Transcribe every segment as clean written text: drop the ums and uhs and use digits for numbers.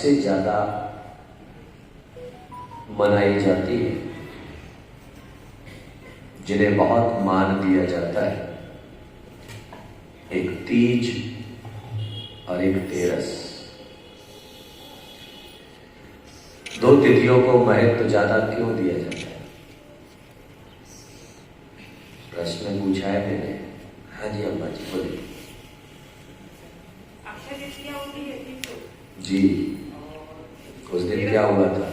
सबसे ज्यादा मनाई जाती है, जिन्हें बहुत मान दिया जाता है, एक तीज और एक तेरस। दो तिथियों को महत्व ज्यादा क्यों दिया जाता है? प्रश्न पूछा है मैंने। हाँ जी अम्मा जी बोलिए। जी, उस दिन क्या हुआ था?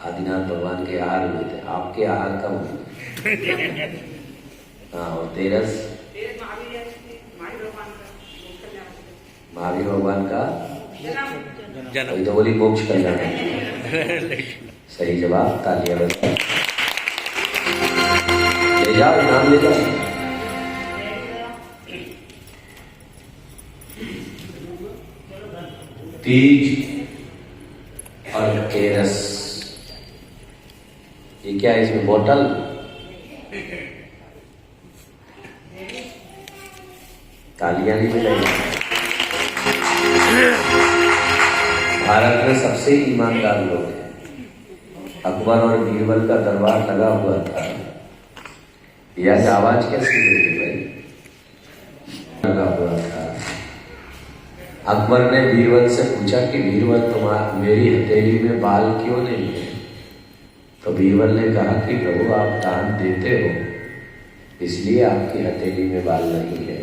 आदिनाथ भगवान के आहार हुए थे। आपके आहार कब हुए? हाँ, और तेरस महावीर भगवान का जन्म। तो बोली मोक्ष कल्याण। सही जवाब, तालियां बजाओ। ले जाओ, नाम ले जाओ। तीज और तेरस, ये क्या है इसमें? बोतल? तालियां नहीं बजाई। भारत में सबसे ईमानदार लोग हैं। अकबर और बीरबल का दरबार लगा हुआ था। यह आवाज कैसी हुई भाई? लगा हुआ था। अकबर ने बीरबल से पूछा कि बीरबल, तुम्हारा मेरी हथेली में बाल क्यों नहीं है? तो बीरबल ने कहा कि प्रभु, आप दान देते हो, इसलिए आपकी हथेली में बाल नहीं है।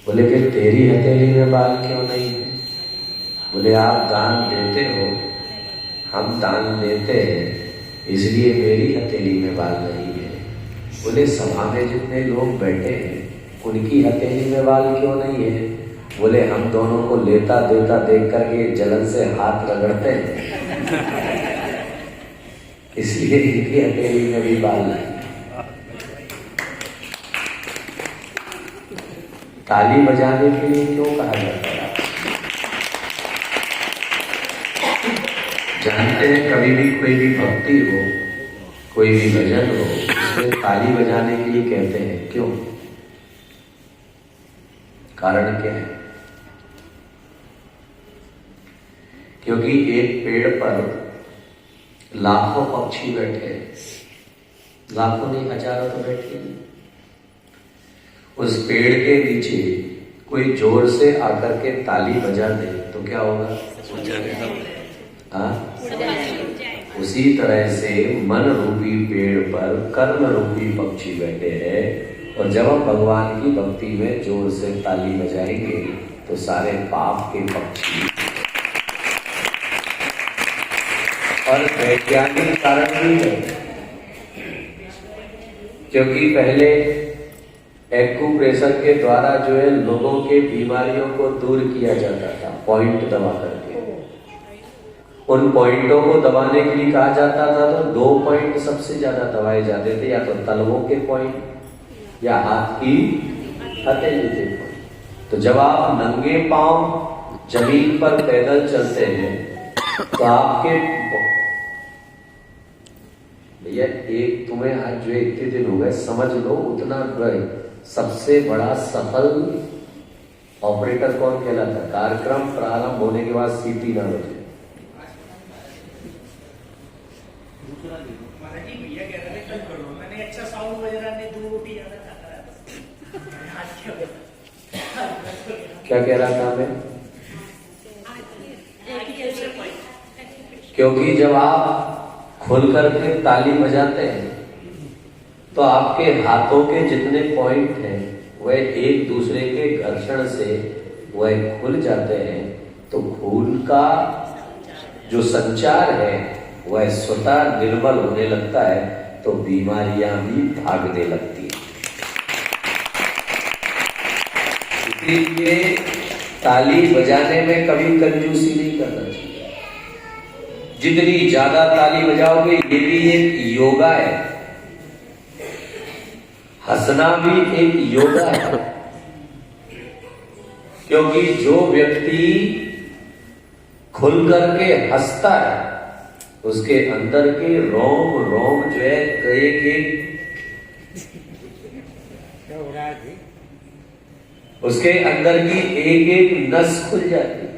बोले फिर तेरी हथेली में बाल क्यों नहीं है? बोले आप दान देते हो, हम दान लेते हैं, इसलिए मेरी हथेली में बाल नहीं है। बोले सभा में जितने लोग बैठे हैं, उनकी हथेली में बाल क्यों नहीं है? बोले हम दोनों को लेता देता देख करके जलन से हाथ रगड़ते हैं, इसलिए इनकी हथेली में भी बाल नहीं। ताली बजाने के लिए क्यों कहा जाता है? जानते हैं, कभी भी कोई भी भक्ति हो, कोई भी भजन हो, उसमें ताली बजाने के लिए कहते हैं। क्यों? कारण क्या है? क्योंकि एक पेड़ पर लाखों पक्षी बैठे, लाखों नहीं हजारों तो बैठे। उस पेड़ के नीचे कोई जोर से आकर के ताली बजा दे तो क्या होगा? उसी तरह से मन रूपी पेड़ पर कर्म रूपी पक्षी बैठे हैं, और जब हम भगवान की भक्ति में जोर से ताली बजाएंगे तो सारे पाप के पक्षी। और वैज्ञानिक कारण भी है, क्योंकि पहले एक्यूप्रेशर के द्वारा जो है लोगों के बीमारियों को दूर किया जाता था, पॉइंट दबा करके। उन पॉइंटों को दबाने के लिए कहा जाता था, तो 2 पॉइंट सबसे ज्यादा दबाए जाते थे, या तो तलवों के पॉइंट या हाथ की हथेली के पॉइंट। तो जब आप नंगे पांव जमीन पर पैदल चलते हैं तो आपके भैया, एक तुम्हें आज जो इतने दिन हो गए, समझ लो उतना सबसे बड़ा सफल ऑपरेटर कौन कहलाता? कार्यक्रम प्रारंभ होने के बाद सीटी ना बजे। क्या कह रहा था मैं? क्योंकि जब आप खुल करके ताली बजाते हैं तो आपके हाथों के जितने पॉइंट हैं वह एक दूसरे के घर्षण से वह खुल जाते हैं, तो खून का जो संचार है वह स्वतः निर्मल होने लगता है, तो बीमारियां भी भागने लगती हैं। इसलिए ताली बजाने में कभी कंजूसी नहीं करना चाहिए। जितनी ज्यादा ताली बजाओगे, ये भी एक योगा है, हंसना भी एक योगा है। क्योंकि जो व्यक्ति खुल करके हंसता है, उसके अंदर के रोम रोम जो है उसके अंदर की एक एक नस खुल जाती है।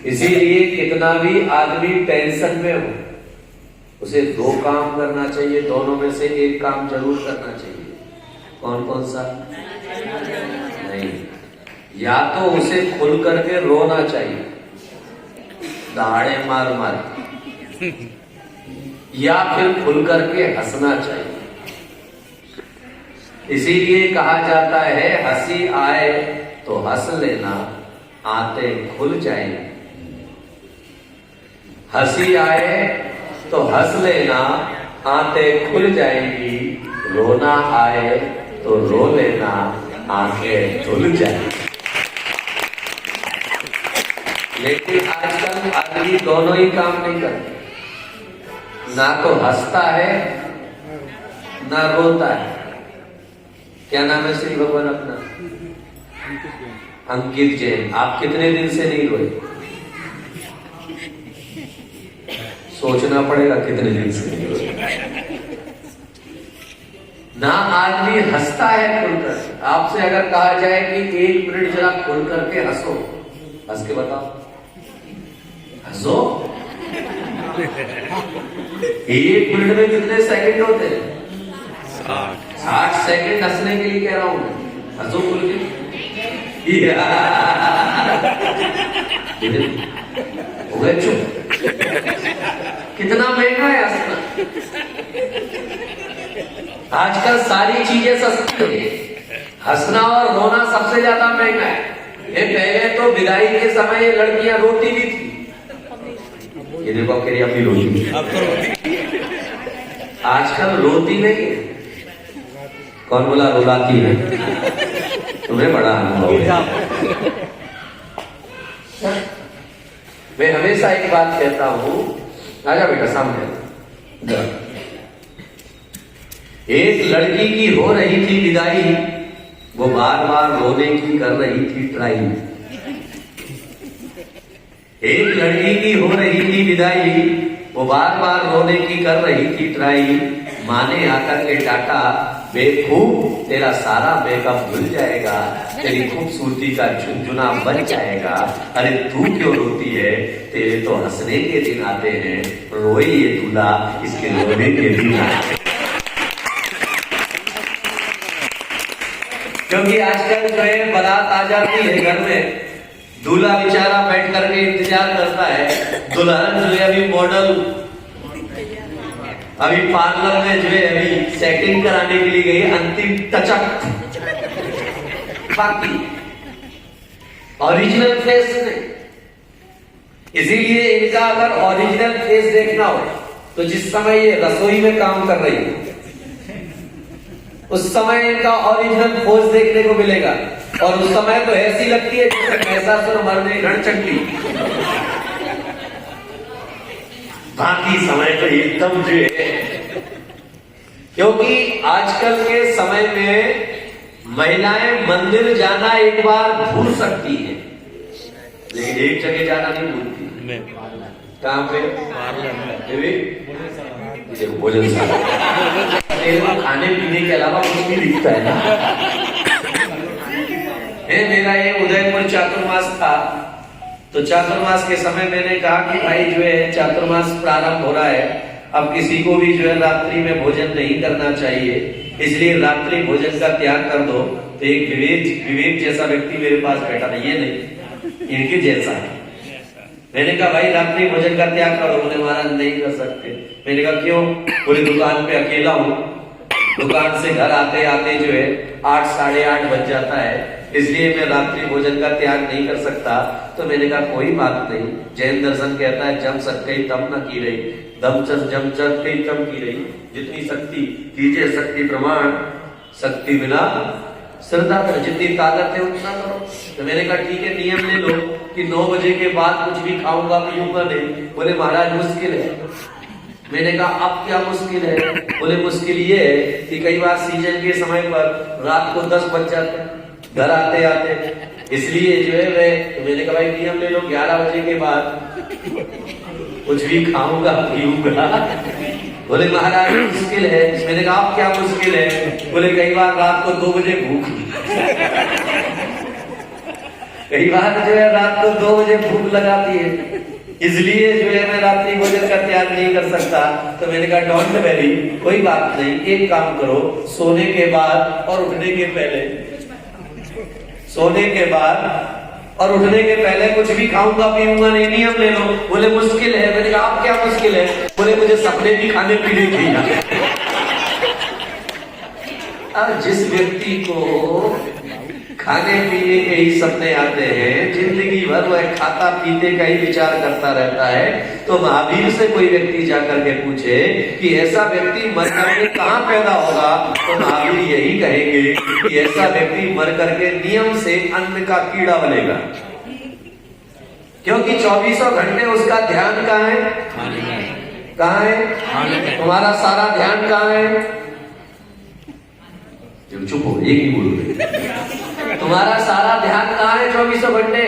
इसीलिए कितना भी आदमी टेंशन में हो, उसे दो काम करना चाहिए, दोनों में से एक काम जरूर करना चाहिए। कौन कौन सा? नहीं, या तो उसे खुल करके रोना चाहिए, दहाड़े मार मार, या फिर खुल करके हंसना चाहिए। इसीलिए कहा जाता है हंसी आए तो हंस लेना, आते खुल जाएंगे। हंसी आए तो हंस लेना, आते खुल जाएंगी। रोना आए तो रो लेना, आंखें धुल जाएंगी। लेकिन आजकल आदमी दोनों ही काम नहीं करते, ना तो हंसता है ना रोता है। क्या नाम है श्री भगवान अपना? अंकित जैन। आप कितने दिन से नहीं रोए? सोचना पड़ेगा कितने दिन से नहीं रोए। ना आदमी हंसता है खुलकर। आपसे अगर कहा जाए कि 1 मिनट जरा खुल करके हंसो, हंस के बताओ, हंसो। 1 मिनट में कितने सेकंड होते हैं? 60 सेकंड हंसने के लिए कह रहा हूं मैं। हंसो खुल के। हो गए चुप। कितना महंगा है हंसना। आजकल सारी चीजें सस्ती है, हंसना और रोना सबसे ज्यादा महंगा है। ये पहले तो विदाई के समय लड़कियां रोती भी थी। ये देखो कह रही अपनी रोती, आजकल रोती नहीं है। कौन बोला रुलाती है? तुम्हें बड़ा अनुभव है। मैं हमेशा एक बात कहता हूं, आजा बेटा सामने। एक लड़की की हो रही थी विदाई, वो बार बार रोने की कर रही थी ट्राई। एक लड़की की हो रही थी विदाई, वो बार बार रोने की कर रही थी ट्राई। माँ ने आकर के डांटा, बेवकूफ तेरा सारा मेकअप धुल जाएगा, तेरी खूबसूरती का झुनझुना बन जाएगा। अरे तू क्यों रोती है? तेरे तो हंसने के दिन आते हैं, रोए ये दूल्हा इसके रोने के दिन आते। क्योंकि आजकल जो है बारात आ जाती है घर में, दूल्हा बेचारा बैठ करके इंतजार करता है। दुल्हन जो है अभी मॉडल, अभी पार्लर में जो है अभी सेटिंग कराने के लिए गई, अंतिम टचअप, बाकी ओरिजिनल फेस नहीं। इसीलिए इनका अगर ओरिजिनल फेस देखना हो तो जिस समय ये रसोई में काम कर रही है उस समय इनका ओरिजिनल पोज देखने को मिलेगा। और उस समय तो ऐसी लगती है जैसे महिषासुर मर्दे रणचंडी। बाकी समय तो एकदम जो है, क्योंकि आजकल के समय में महिलाएं मंदिर जाना एक बार भूल सकती है, लेकिन एक जगह जाना नहीं भूलती। कहां पे? भोजनशाला। खाने पीने के अलावा कुछ भी दिखता है ना। मेरा ये उदयपुर चातुर्मास था, तो चातुर्मास के समय मैंने कहा कि भाई जो है चातुर्मास प्रारंभ हो रहा है, अब किसी को भी जो है रात्रि में भोजन नहीं करना चाहिए, इसलिए रात्रि भोजन का त्याग कर दो। तो एक विवेक जैसा व्यक्ति मेरे पास बैठा था, ये नहीं इनके जैसा है। मैंने कहा भाई रात्रि भोजन का त्याग करो। बोले महाराज नहीं कर सकते। मैंने कहा क्यों? बोले दुकान पे अकेला हूँ, दुकान से घर आते आते जो है 8 साढ़े 8 बज जाता है, इसलिए मैं रात्रि भोजन का त्याग नहीं कर सकता। तो मैंने कहा कोई बात नहीं। जैन दर्शन कहता है जम सक गई तम न की रही, दम चस जम चस गई तम की रही। जितनी शक्ति कीजिए शक्ति प्रमाण, शक्ति बिना श्रद्धा कर, जितनी ताकत है उतना करो। तो मैंने कहा ठीक है नियम ले लो कि 9 बजे के बाद कुछ भी खाऊंगा पीऊंगा नहीं। बोले महाराज मुश्किल है। मैंने कहा अब क्या मुश्किल है? बोले मुश्किल ये है कि कई बार सीजन के समय पर रात को 10 बज जाते हैं घर आते आते, इसलिए जो है मैंने कहा भाई नियम ले लो 11 बजे के बाद कुछ भी खाऊंगा पीऊंगा। बोले महाराज मुश्किल है। मैंने कहा अब क्या मुश्किल है? बोले कई बार रात को 2 बजे भूख। कई बार जो है रात को 2 बजे भूख लगाती है, इसलिए जो है मैं रात्रि भोजन का त्याग नहीं कर सकता। तो मैंने कहा डोंट वेरी, कोई बात नहीं, एक काम करो, सोने के बाद और उठने के पहले, सोने के बाद और उठने के पहले कुछ भी खाऊंगा पीऊंगा नहीं, नियम ले लो। बोले मुश्किल है। मैंने कहा आप क्या मुश्किल है? बोले मुझे सपने भी खाने पीने की। अब जिस व्यक्ति को खाने पीने के ही सपने आते हैं, जिंदगी भर वह खाता पीते का ही विचार करता रहता है, तो महावीर से कोई व्यक्ति जाकर के पूछे कि ऐसा व्यक्ति मर करके कहाँ पैदा होगा, तो महावीर यही कहेंगे कि ऐसा व्यक्ति मर करके नियम से अन्न का कीड़ा बनेगा, क्योंकि 24 घंटे उसका ध्यान कहाँ है? कहाँ है? तुम्हारा सारा ध्यान कहाँ है? चुप हो, एक ही बोलो। तुम्हारा सारा ध्यान कहाँ है 24 घंटे?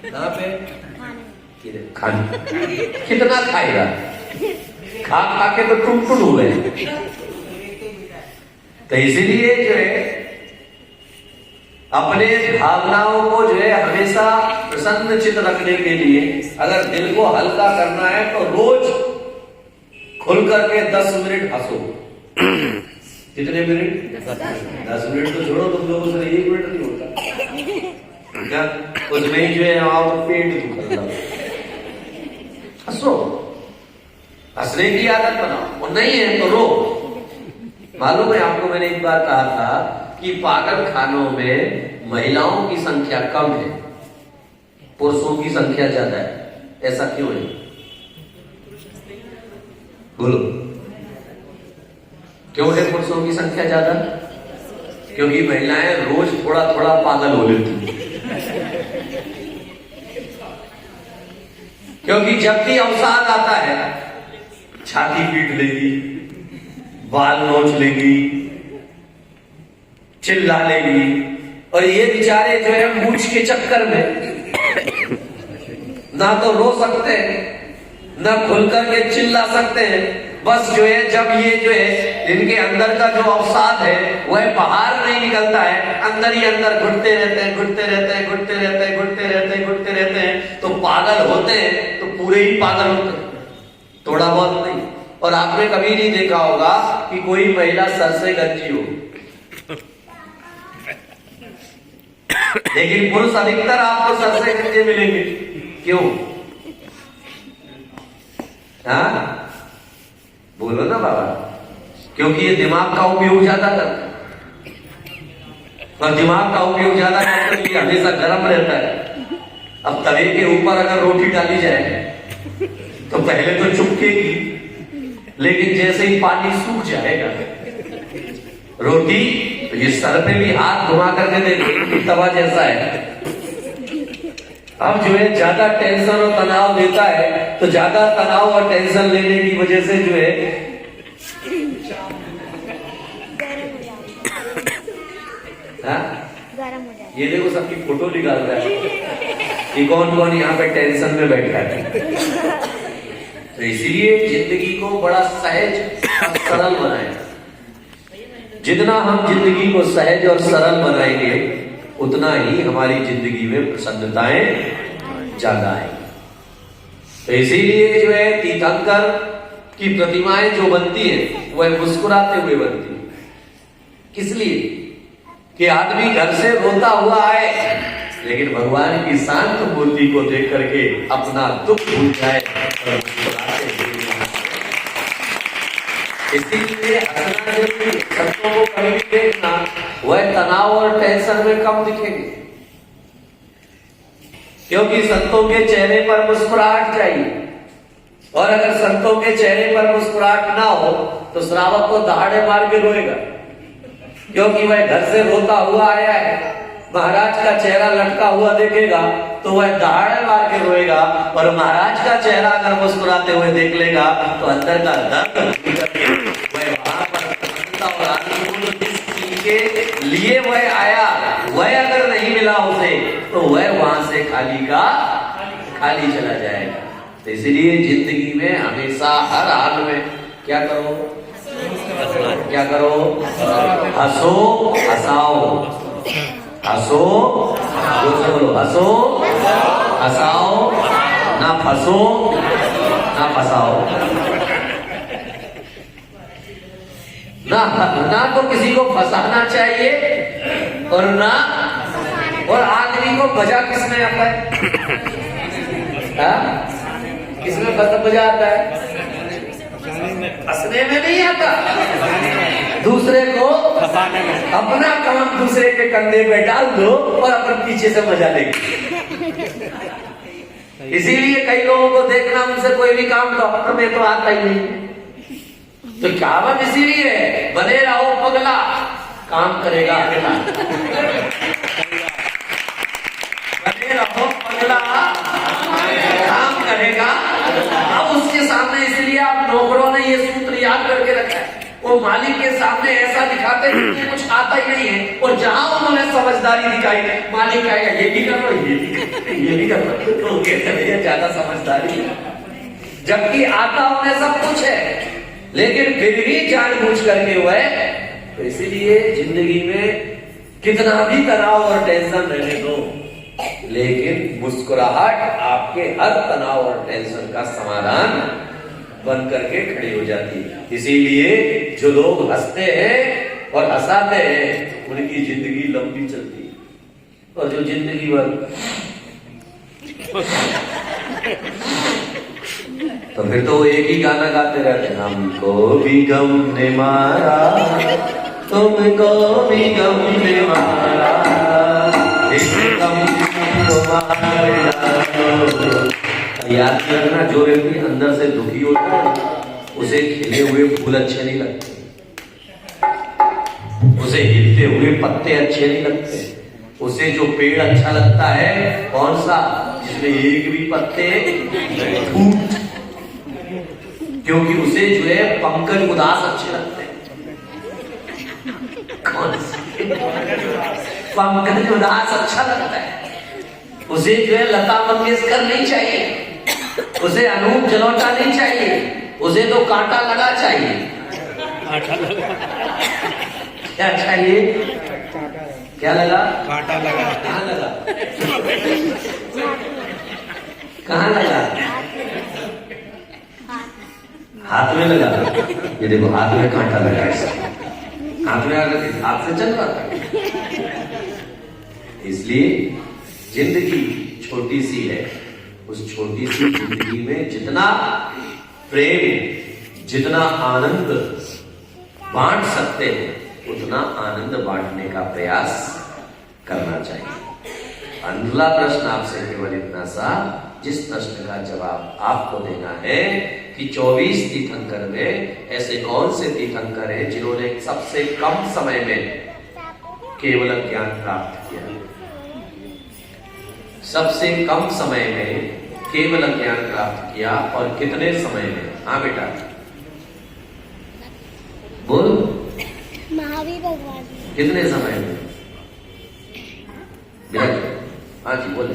कहाँ पे? खाने। कितना खाएगा? खा खा के तो टुन टुन हो गए। तो इसीलिए जो है अपने भावनाओं को जो है हमेशा प्रसन्न चित्त रखने के लिए, अगर दिल को हल्का करना है तो रोज खुल करके 10 मिनट हंसो। कितने मिनट? 10 मिनट तो छोड़ो, तुम लोगों से 1 मिनट नहीं होता क्या? उसमें ही जो है आओ पेट दुखा। हंसो, हंसने की आदत बनाओ, और नहीं है तो रो। मालूम है आपको, मैंने एक बार कहा था कि पागल खानों में महिलाओं की संख्या कम है, पुरुषों की संख्या ज्यादा है। ऐसा क्यों है? बोलो, क्यों है पुरुषों की संख्या ज्यादा? क्योंकि महिलाएं रोज थोड़ा थोड़ा पागल हो लेती। क्योंकि जब भी अवसाद आता है, छाती पीट लेगी, बाल नोच लेगी, चिल्ला लेगी, और ये बेचारे जो है मूछ के चक्कर में ना तो रो सकते हैं, ना खुल करके चिल्ला सकते हैं। बस जो है जब ये जो है इनके अंदर का जो अवसाद है वह बाहर नहीं निकलता है, अंदर ही अंदर घुटते रहते हैं, घुटते रहते हैं, घुटते रहते हैं, घुटते रहते हैं, घुटते रहते हैं। तो पागल होते हैं तो पूरे ही पागल होते हैं, थोड़ा बहुत नहीं। और आपने कभी नहीं देखा होगा कि कोई महिला सर से गंजी हो, लेकिन पुरुष अधिकतर आपको सर से गंजे मिलेंगे। क्यों? हाँ बोलो ना बाबा। क्योंकि ये दिमाग का उपयोग ज्यादा करता है, और दिमाग का उपयोग ज्यादा करने के लिए हमेशा गर्म रहता है। अब तवे के ऊपर अगर रोटी डाली जाए तो पहले तो चुपकेगी, लेकिन जैसे ही पानी सूख जाएगा रोटी, तो ये सर पे भी हाथ घुमा करके देखिए तवा जैसा है। अब जो है ज्यादा टेंशन और तनाव लेता है, तो ज्यादा तनाव और टेंशन लेने की वजह से जो है गरम हो जाए। ये देखो सबकी फोटो निकाल रहा है कि कौन कौन यहाँ पे टेंशन में बैठा है। तो इसीलिए जिंदगी को बड़ा सहज और सरल बनाए। जितना हम जिंदगी को सहज और सरल बनाएंगे, उतना ही हमारी जिंदगी में प्रसन्नताएं ज्यादा आएंगी। तो इसीलिए जो है तीर्थंकर की प्रतिमाएं जो बनती है वह मुस्कुराते हुए बनती है। किस लिए? कि आदमी घर से रोता हुआ आए, लेकिन भगवान की शांत मूर्ति को देख करके अपना दुख भूल जाए और मुस्कुराते हुए। इसीलिए संतों को कभी भी देखना, वह तनाव और टेंशन में कम दिखेंगे, क्योंकि संतों के चेहरे पर मुस्कुराहट चाहिए। और अगर संतों के चेहरे पर मुस्कुराहट ना हो तो श्रावक को दहाड़े मार के रोएगा, क्योंकि वह घर से रोता हुआ आया है। महाराज का चेहरा लटका हुआ देखेगा तो वह दहाड़े मार के रोएगा, और महाराज का चेहरा अगर मुस्कुराते हुए देख लेगा तो अंदर का दर्द वह वहां पर और आनंद जिस चीज के लिए वह आया वह अगर नहीं मिला उसे, तो वह वहां से खाली का खाली चला जाएगा। तो इसलिए जिंदगी में हमेशा हर हाल में क्या करो? क्या करो? हंसो, हंसाओ, हंसो, जोर से बोलो, हंसो, हंसाओ, ना फंसो, ना फंसाओ। ना तो किसी को फंसाना चाहिए और ना, और आदमी को बजा किसमें आता है? किसमें बजा आता है? फंसने में नहीं आता, दूसरे को अपना काम दूसरे के कंधे पे डाल दो और अपन पीछे से मजा लेंगे। इसीलिए कई लोगों को देखना, उनसे कोई भी काम डॉक्टर में तो आता ही नहीं। तो कहावत इसीलिए बने रहो पगला, काम करेगा अगला। बने रहो पगला, काम करेगा। अब उसके सामने, इसलिए आप नौकरों ने ये सूत्र याद करके रखा है, वो मालिक के सामने ऐसा दिखाते हैं कुछ आता ही नहीं है, और जहां उन्होंने समझदारी दिखाई, मालिक कहेगा ये भी कर लो, ये भी कर लो, तो ये ज्यादा समझदारी है। जबकि आता उन्हें सब कुछ है, लेकिन फिर भी जानबूझ करके हुए। तो इसीलिए जिंदगी में कितना भी तनाव और टेंशन रहने दो, लेकिन मुस्कुराहट आपके हर तनाव और टेंशन का समाधान बन करके खड़ी हो जाती है। इसीलिए जो लोग हंसते हैं और हंसाते हैं, उनकी जिंदगी लंबी चलती है। और जो जिंदगी भर तो फिर तो वो एक ही गाना गाते रहते हैं, हमको भी गम ने मारा, तुमको भी गम ने मारा, इस गम को मारा। याद रखना, जो व्यक्ति अंदर से दुखी होता है, उसे खिले हुए फूल अच्छे नहीं लगते, उसे हिलते हुए पत्ते अच्छे नहीं लगते, उसे जो पेड़ अच्छा लगता है कौन सा, जिसमें एक भी पत्ते फूट, क्योंकि उसे जो है पंकज उदास अच्छे लगते हैं। कौन से? पंकज उदास अच्छा लगता है, उसे जो है लता मंगेशकर नहीं चाहिए, उसे अनूप जलोटा नहीं चाहिए, उसे तो कांटा लगा चाहिए। क्या चाहिए? क्या लगा? कांटा लगा। कहाँ लगा? कहाँ लगा? हाथ में लगा। ये देखो, हाथ में कांटा लगा है, हाथ में आकर हाथ से चल रहा था। इसलिए जिंदगी छोटी सी है, उस छोटी सी जिंदगी में जितना प्रेम, जितना आनंद बांट सकते हैं, उतना आनंद बांटने का प्रयास करना चाहिए। अगला प्रश्न आपसे केवल इतना सा, जिस प्रश्न का जवाब आपको देना है कि 24 तीर्थंकर में ऐसे कौन से तीर्थंकर हैं जिन्होंने सबसे कम समय में केवल ज्ञान प्राप्त किया। सबसे कम समय में केवल ज्ञान प्राप्त किया, और कितने समय में? हाँ बेटा बोल। महावीर भगवान। कितने समय में? हाँ जी बोले।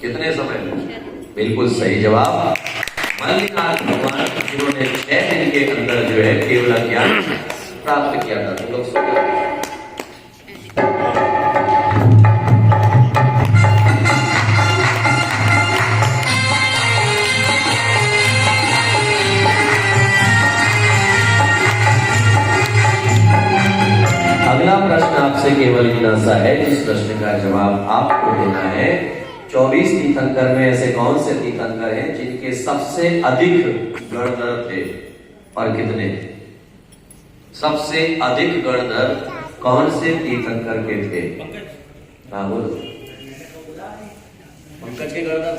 कितने समय में? बिल्कुल सही जवाब, मल्लिनाथ भगवान, जिन्होंने 6 दिन के अंदर जो है केवल ज्ञान प्राप्त किया था। तुम लोग सुनो। अगला प्रश्न आपसे केवल इतना सा है, जिस प्रश्न का जवाब आपको देना है। 24 तीर्थंकर में ऐसे कौन से तीर्थंकर हैं जिनके सबसे अधिक गणधर थे, और कितने? सबसे अधिक गणधर कौन से तीर्थंकर के थे? हाँ बोलो। पंकज के गणधर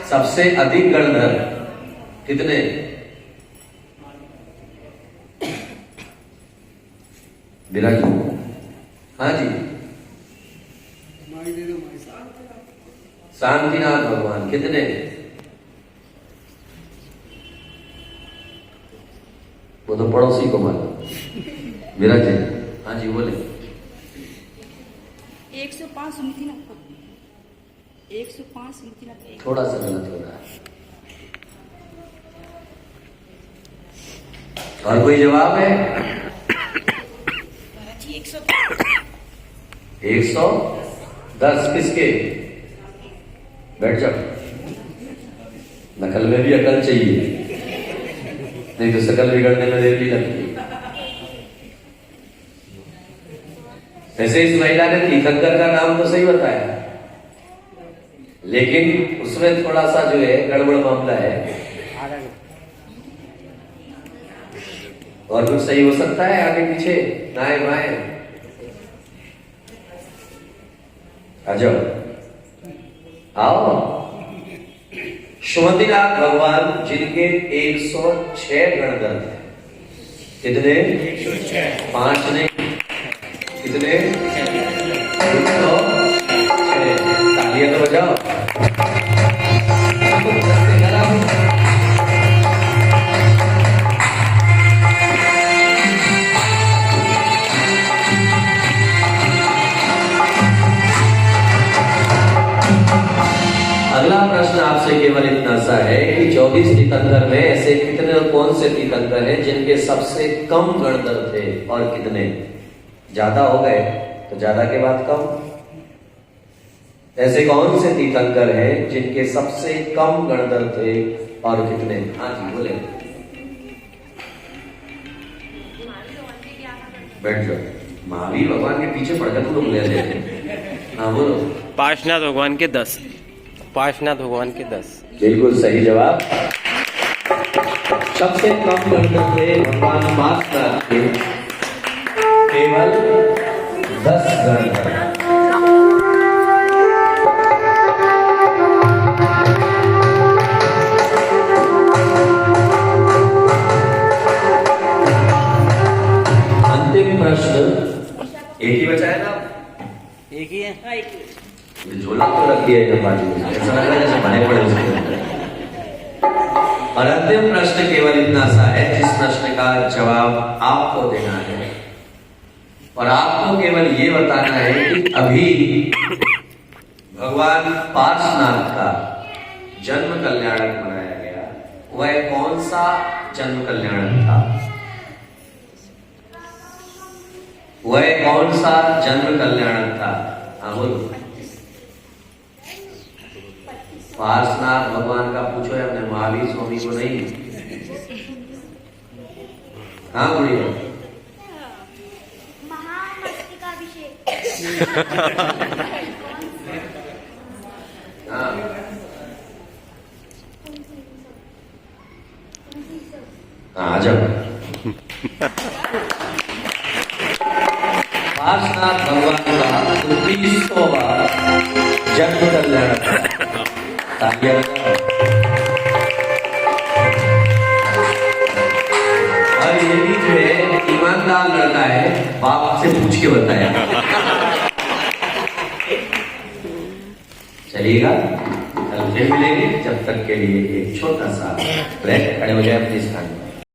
सबसे अधिक गणधर कितने? विराज। हाँ जी, शांतिनाथ भगवान कितने? वो तो पड़ोसी को मालूम। विराज। हाँ जी बोले। 105 सुनती ना, 105 सुनती ना। थोड़ा सा गलत हो रहा है। और कोई जवाब है? 110 किसके? बैठ जाओ, नकल में भी अकल चाहिए, नहीं तो शकल बिगड़ने में देर भी लगती है। वैसे इस महिला ने तीर्थंकर का नाम तो सही बताया, लेकिन उसमें थोड़ा सा जो है गड़बड़ मामला है। और कुछ सही हो सकता है, आगे पीछे दाएं बाएं? आ जाओ, आओ। शुमतिनाथ भगवान जिनके 106 गणदंत हैं। कितने? 5 नहीं, कितने? 106। तालियां तो बजाओ। अगला प्रश्न आपसे केवल इतना सा है कि 24 तीर्थंकर में ऐसे कितने और कौन से तीर्थंकर हैं जिनके सबसे कम गणदंत थे, और कितने? ज्यादा हो गए तो ज्यादा के बाद कम। ऐसे कौन से तीर्थंकर हैं जिनके सबसे कम गणदंत थे और कितने? हाँ जी बोले, बैठ जाओ। महावीर भगवान के पीछे पड़कर तुम लोग ले लेते। हाँ बोलो। पार्श्वनाथ भगवान के 10। पार्श्वनाथ भगवान के 10। बिल्कुल सही जवाब। सबसे कम गणदंत थे भगवान पार्श्वनाथ के, केवल 10 गणदंत। अंतिम प्रश्न, एक ही बचा है ना? एक ही है। झोला तो रख दिया है बाजू में, ऐसा लग रहा है जैसे बने पड़े उसके अंदर। और अंतिम प्रश्न केवल इतना सा है जिस प्रश्न का जवाब आपको देना है, और आपको केवल ये बताना है कि अभी भगवान पार्श्वनाथ का जन्म कल्याणक बनाया गया, वह कौन सा जन्म कल्याणक था? वह कौन सा जन्म कल्याणक था? हाँ बोलो। पार्श्वनाथ भगवान का पूछो है अपने महावीर स्वामी को नहीं। हाँ बुढ़िया। महामस्तकाभिषेक। हाँ आ जाओ। पार्श्वनाथ भगवान का 29वां जन्म कल्याणक। तालियां बजाओ। और ये भी जो है ईमानदार लड़का है, बाप से पूछ के बताया। चलिएगा, कल फिर मिलेंगे। जब तक के लिए एक छोटा सा ब्रेक, खड़े हो जाए अपने स्थान पर।